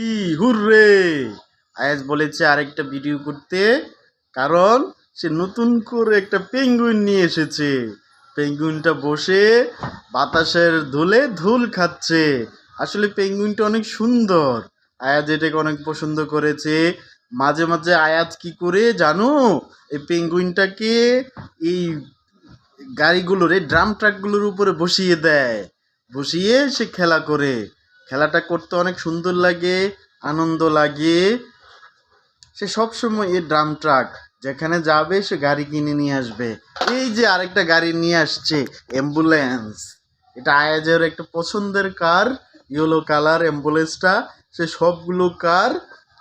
ই hurray! Ayaz বলেছে আরেকটা video করতে, কারণ সে নতুন করে একটা পেঙ্গুইন নিয়ে এসেছে। পেঙ্গুইনটা বসে বাতাসের ধুলে ধুল খাচ্ছে। আসলে পেঙ্গুইনটা অনেক সুন্দর। আয়াজ এটাকে অনেক পছন্দ করেছে। মাঝে মাঝে আয়াজ কি করে জানো, এই পেঙ্গুইনটাকে এই গাড়িগুলোর এই ড্রাম ট্রাকগুলোর উপরে বসিয়ে দেয়, বসিয়ে সে খেলা করে। খেলাটা করতে অনেক সুন্দর লাগে, আনন্দ লাগে। সে সবসময় এই ড্রাম ট্রাক যেখানে যাবে সে গাড়ি কিনে নিয়ে আসবে। এই যে আরেকটা গাড়ি নিয়ে আসছে, অ্যাম্বুলেন্স। এটা আয়াজের একটা পছন্দের কার, ইয়েলো কালার অ্যাম্বুলেন্সটা। সে সবগুলো কার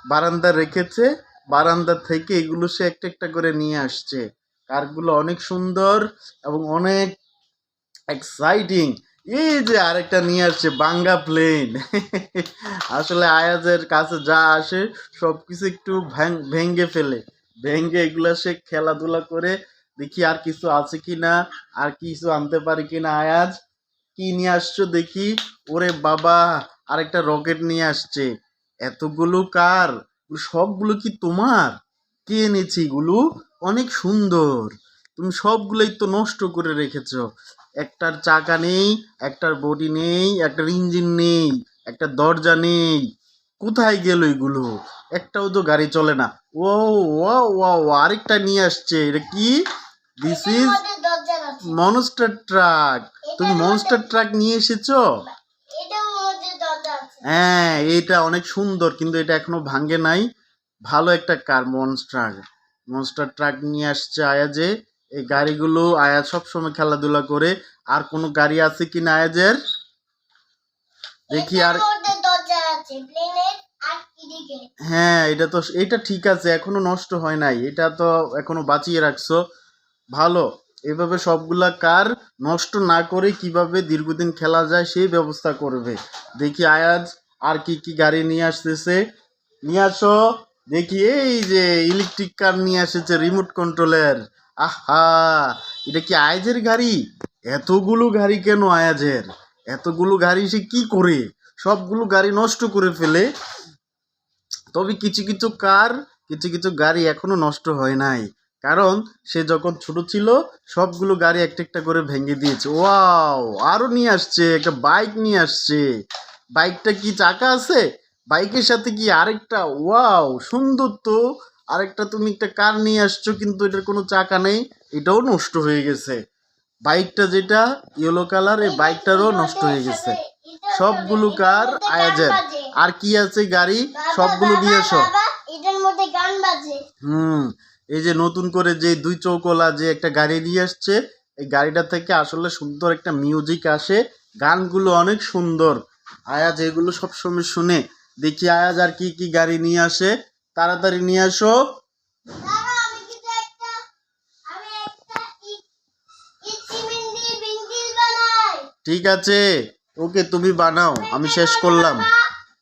বারান্দা রেখেছে, বারান্দা থেকে এগুলো সে একটা একটা করে নিয়ে আসছে। কারগুলো অনেক সুন্দর এবং অনেক এক্সাইটিং। এই যে আরেকটা নিয়ে আসছে বাঙ্গা প্লেন। আসলে আয়াজের কাছে যা আসে সব কিছু একটু ভেঙ্গে ফেলে, ভেঙ্গে এগুলা সে খেলাধুলা করে। দেখি আর কিছু আছে কি না, আর কিছু আনতে পারি কিনা। আয়াজ কি নিয়ে আসছো দেখি। ওরে বাবা, আরেকটা রকেট নিয়ে আসছে। এতগুলো কার, সবগুলো কি তোমার? কে এনেছে এগুলো? অনেক সুন্দর। তুমি সবগুলোই তো নষ্ট করে রেখেছো। একটার চাকা নেই, একটার বডি নেই, একটার ইঞ্জিন নেই, একটা দরজা নেই। কোথায় গেল এগুলো? একটাও তো গাড়ি চলে না। ও ওয়াও ওয়াও, আরেকটা নিয়ে আসছে। এটা কি? This is monster truck. তুমি মনস্টার ট্রাক নিয়ে এসেছো? হ্যাঁ, এটা অনেক সুন্দর, কিন্তু এটা এখনো ভাঙ্গে নাই। ভালো একটা কার মনস্টার। মনস্টার ট্রাক নিয়ে আসছে আয়াজে। এই গাড়িগুলো আয়াজ সবসময় খেলাধুলা করে। আর কোনো গাড়ি আছে কিনা আয়াজের? দেখি আর। হ্যাঁ, এটা তো, এটা ঠিক আছে, এখনো নষ্ট হয় নাই। এটা তো এখনো বাঁচিয়ে রাখছো, ভালো। এভাবে সবগুলা কার নষ্ট না করে কিভাবে দীর্ঘদিন খেলা যায় সেই ব্যবস্থা করবে। দেখি আয়াজ আর কি কি গাড়ি নিয়ে আসতেছে। নিয়ে আসো দেখি। এই যে ইলেকট্রিক কার নিয়ে এসেছে, রিমোট কন্ট্রোলের। আহা, এটা কি আয়াজের গাড়ি? এতগুলো গাড়ি কেন আয়াজের? এতগুলো গাড়ি সে কি করে? সবগুলো গাড়ি নষ্ট করে ফেলে। তবে কিছু কিছু কার, কিছু কিছু গাড়ি এখনো নষ্ট হয় নাই, কারণ সে যখন ছোট ছিল সবগুলো গাড়ি একটা একটা করে ভেঙে দিয়েছে। ওয়াও, আরো নিয়ে আসছে, একটা বাইক নিয়ে আসছে। বাইকটা কি চাকা আছে? বাইকের সাথে কি আরেকটা? ওয়াও, সুন্দর তো। আরেকটা তুমি একটা কার নিয়ে আসছো, কিন্তু এটার কোনো চাকা নেই, এটাও নষ্ট হয়ে গেছে। বাইকটা যেটা ইয়েলো কালার, এই বাইকটারও নষ্ট হয়ে গেছে। সবগুলো কার আয়াজের। আর কি আছে গাড়ি, সবগুলো নিয়ে এসো। এই যে নতুন করে যে দুই চৌকলা যে একটা গাড়ি নিয়ে আসছে, এই গাড়িটা থেকে আসলে সুন্দর একটা মিউজিক আসে, গানগুলো অনেক সুন্দর। আয়াজ এগুলো সবসময় শুনে। দেখি আয়াজ আর কি কি গাড়ি নিয়ে আসে, তাড়াতাড়ি নিয়ে আসো। ঠিক আছে, ওকে, তুমি বানাও, আমি শেষ করলাম।